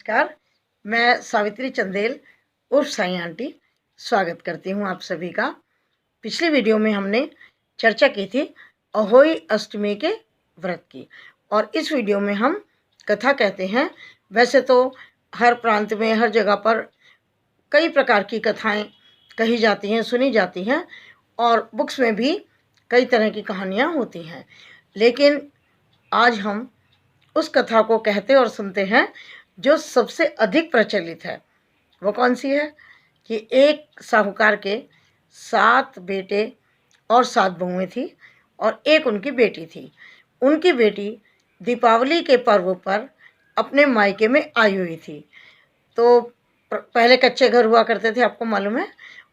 नमस्कार। मैं सावित्री चंदेल उर्फ साई आंटी स्वागत करती हूँ आप सभी का। पिछली वीडियो में हमने चर्चा की थी अहोई अष्टमी के व्रत की, और इस वीडियो में हम कथा कहते हैं। वैसे तो हर प्रांत में हर जगह पर कई प्रकार की कथाएं कही जाती हैं, सुनी जाती हैं, और बुक्स में भी कई तरह की कहानियाँ होती हैं। लेकिन आज हम उस कथा को कहते और सुनते हैं जो सबसे अधिक प्रचलित है। वो कौन सी है कि एक साहूकार के 7 बेटे और 7 बहुएं थी, और एक उनकी बेटी थी। उनकी बेटी दीपावली के पर्व पर अपने मायके में आई हुई थी। तो पहले कच्चे घर हुआ करते थे, आपको मालूम है,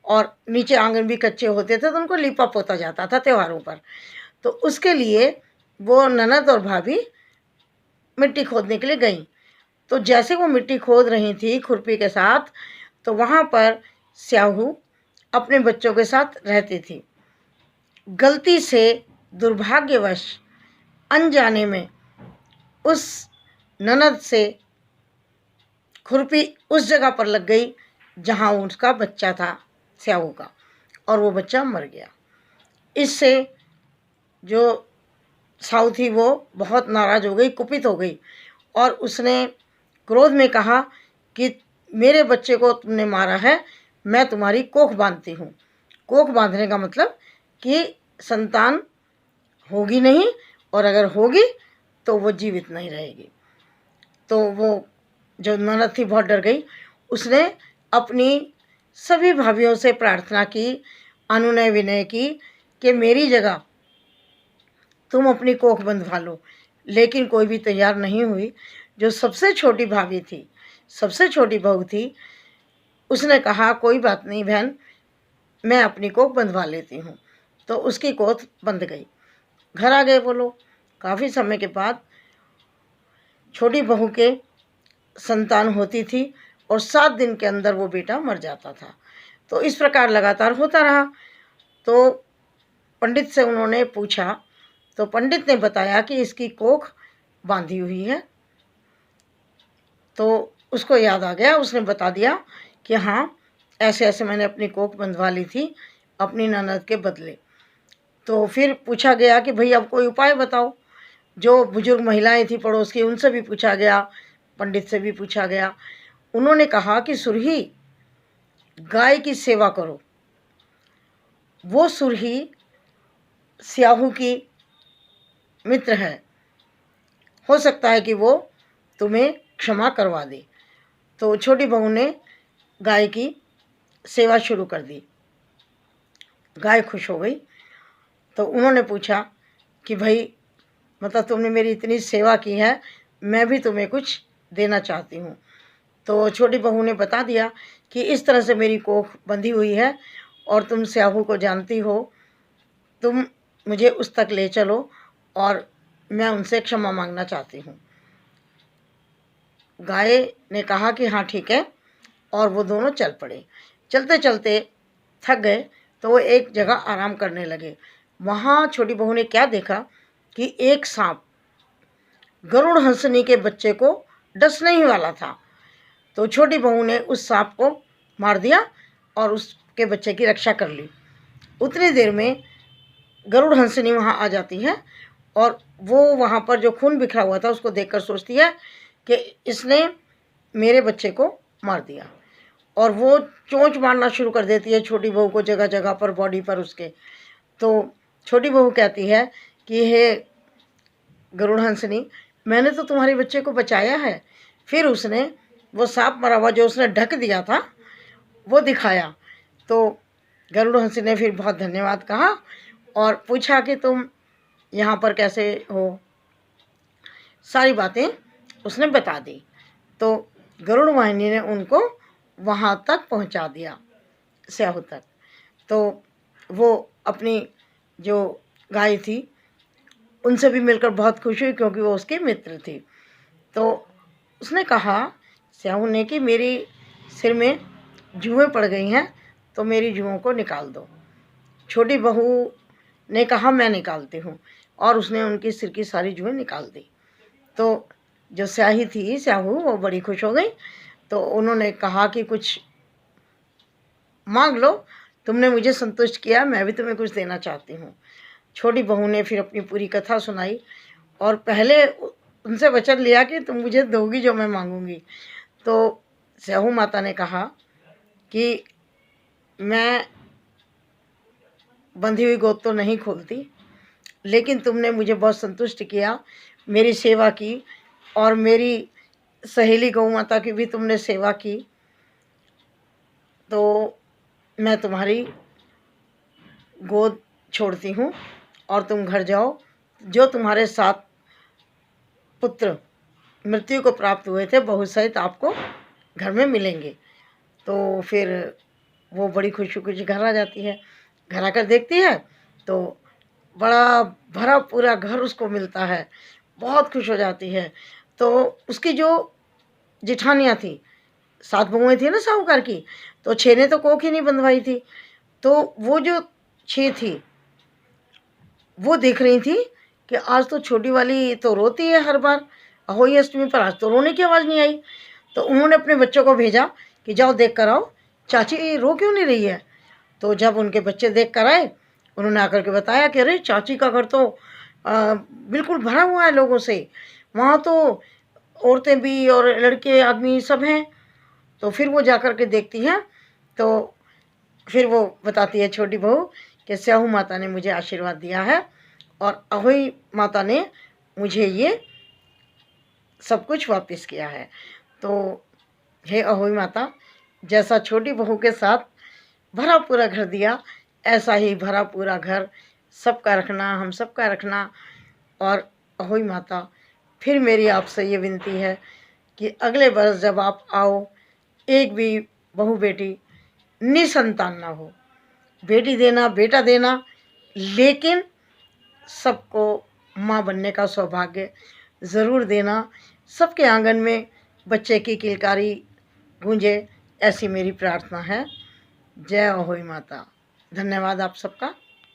और नीचे आंगन भी कच्चे होते थे, तो उनको लिपा पोता जाता था त्योहारों पर। तो उसके लिए वो ननद और भाभी मिट्टी खोदने के लिए गईं। तो जैसे वो मिट्टी खोद रही थी खुरपी के साथ, तो वहाँ पर स्याहू अपने बच्चों के साथ रहती थी। गलती से, दुर्भाग्यवश, अनजाने में उस ननद से खुरपी उस जगह पर लग गई जहाँ उसका बच्चा था, स्याहू का, और वो बच्चा मर गया। इससे जो साहू थी वो बहुत नाराज़ हो गई, कुपित हो गई, और उसने क्रोध में कहा कि मेरे बच्चे को तुमने मारा है, मैं तुम्हारी कोख बांधती हूँ। कोख बांधने का मतलब कि संतान होगी नहीं, और अगर होगी तो वो जीवित नहीं रहेगी। तो वो जो ननद थी बहुत डर गई। उसने अपनी सभी भाभियों से प्रार्थना की, अनुनय विनय की कि मेरी जगह तुम अपनी कोख बंधवा लो, लेकिन कोई भी तैयार नहीं हुई। जो सबसे छोटी भाभी थी, सबसे छोटी बहू थी, उसने कहा कोई बात नहीं बहन, मैं अपनी कोख बंधवा लेती हूँ। तो उसकी कोख बंध गई। घर आ गए वो लोग। काफ़ी समय के बाद छोटी बहू के संतान होती थी, और 7 दिन के अंदर वो बेटा मर जाता था। तो इस प्रकार लगातार होता रहा। तो पंडित से उन्होंने पूछा, तो पंडित ने बताया कि इसकी कोख बांधी हुई है। तो उसको याद आ गया, उसने बता दिया कि हाँ, ऐसे ऐसे मैंने अपनी कोख बंधवा ली थी अपनी ननद के बदले। तो फिर पूछा गया कि भाई अब कोई उपाय बताओ। जो बुजुर्ग महिलाएं थी पड़ोस की, उनसे भी पूछा गया, पंडित से भी पूछा गया। उन्होंने कहा कि सुरही, गाय की सेवा करो। वो सुरही स्याहू की मित्र है, हो सकता है कि वो तुम्हें क्षमा करवा दे। तो छोटी बहू ने गाय की सेवा शुरू कर दी। गाय खुश हो गई। तो उन्होंने पूछा कि भाई, मतलब तुमने मेरी इतनी सेवा की है, मैं भी तुम्हें कुछ देना चाहती हूँ। तो छोटी बहू ने बता दिया कि इस तरह से मेरी कोख बंधी हुई है, और तुम स्याहू को जानती हो, तुम मुझे उस तक ले चलो, और मैं उनसे क्षमा मांगना चाहती हूँ। गाय ने कहा कि हाँ ठीक है, और वो दोनों चल पड़े। चलते चलते थक गए, तो वो एक जगह आराम करने लगे। वहाँ छोटी बहू ने क्या देखा कि एक सांप गरुड़ हंसनी के बच्चे को डसने ही वाला था। तो छोटी बहू ने उस सांप को मार दिया और उसके बच्चे की रक्षा कर ली। उतनी देर में गरुड़ हंसनी वहाँ आ जाती है, और वो वहाँ पर जो खून बिखरा हुआ था उसको देखकर सोचती है कि इसने मेरे बच्चे को मार दिया, और वो चोंच मारना शुरू कर देती है छोटी बहू को, जगह जगह पर, बॉडी पर उसके। तो छोटी बहू कहती है कि हे गरुड़ हंसनी, मैंने तो तुम्हारे बच्चे को बचाया है। फिर उसने वो सांप मरा हुआ जो उसने ढक दिया था वो दिखाया। तो गरुड़ हंसी ने फिर बहुत धन्यवाद कहा और पूछा कि तुम यहाँ पर कैसे हो। सारी बातें उसने बता दी। तो गरुड़ वाहिनी ने उनको वहाँ तक पहुँचा दिया, स्याहू तक। तो वो अपनी जो गाय थी उनसे भी मिलकर बहुत खुश हुई, क्योंकि वो उसकी मित्र थी। तो उसने कहा, स्याहू ने, कि मेरी सिर में जुएँ पड़ गई हैं, तो मेरी जुओं को निकाल दो। छोटी बहू ने कहा मैं निकालती हूँ, और उसने उनकी सिर की सारी जुएँ निकाल दी। तो जो स्याही थी स्याहू वो बड़ी खुश हो गई। तो उन्होंने कहा कि कुछ मांग लो, तुमने मुझे संतुष्ट किया, मैं भी तुम्हें कुछ देना चाहती हूँ। छोटी बहू ने फिर अपनी पूरी कथा सुनाई और पहले उनसे वचन लिया कि तुम मुझे दोगी जो मैं मांगूंगी। तो स्याहू माता ने कहा कि मैं बंधी हुई गोद तो नहीं खोलती, लेकिन तुमने मुझे बहुत संतुष्ट किया, मेरी सेवा की और मेरी सहेली गौ माता की भी तुमने सेवा की, तो मैं तुम्हारी गोद छोड़ती हूँ और तुम घर जाओ। जो तुम्हारे 7 पुत्र मृत्यु को प्राप्त हुए थे बहू सहित आपको घर में मिलेंगे। तो फिर वो बड़ी खुशी खुशी घर आ जाती है। घर आकर देखती है तो बड़ा भरा पूरा घर उसको मिलता है, बहुत खुश हो जाती है। तो उसकी जो जेठानियाँ थी, 7 बहुएँ थी ना साहूकार की, तो 6 ने तो कोख ही नहीं बंधवाई थी। तो वो जो 6 थी वो देख रही थी कि आज तो छोटी वाली तो रोती है हर बार अहोई अष्टमी पर, आज तो रोने की आवाज़ नहीं आई। तो उन्होंने अपने बच्चों को भेजा कि जाओ देख कर आओ चाची रो क्यों नहीं रही है। तो जब उनके बच्चे देख कर आए, उन्होंने आकर के बताया कि अरे चाची का घर तो बिल्कुल भरा हुआ है लोगों से, वहाँ तो औरतें भी और लड़के आदमी सब हैं। तो फिर वो जा कर के देखती हैं तो फिर वो बताती है छोटी बहू कि स्याहू माता ने मुझे आशीर्वाद दिया है और अहोई माता ने मुझे ये सब कुछ वापस किया है। तो हे अहोई माता, जैसा छोटी बहू के साथ भरा पूरा घर दिया, ऐसा ही भरा पूरा घर सबका रखना, हम सबका रखना। और अहोई माता, फिर मेरी आपसे ये विनती है कि अगले वर्ष जब आप आओ, एक भी बहू बेटी निसंतान ना हो, बेटी देना बेटा देना, लेकिन सबको माँ बनने का सौभाग्य ज़रूर देना। सबके आंगन में बच्चे की किलकारी गूंजे, ऐसी मेरी प्रार्थना है। जय अहोई माता। धन्यवाद आप सबका।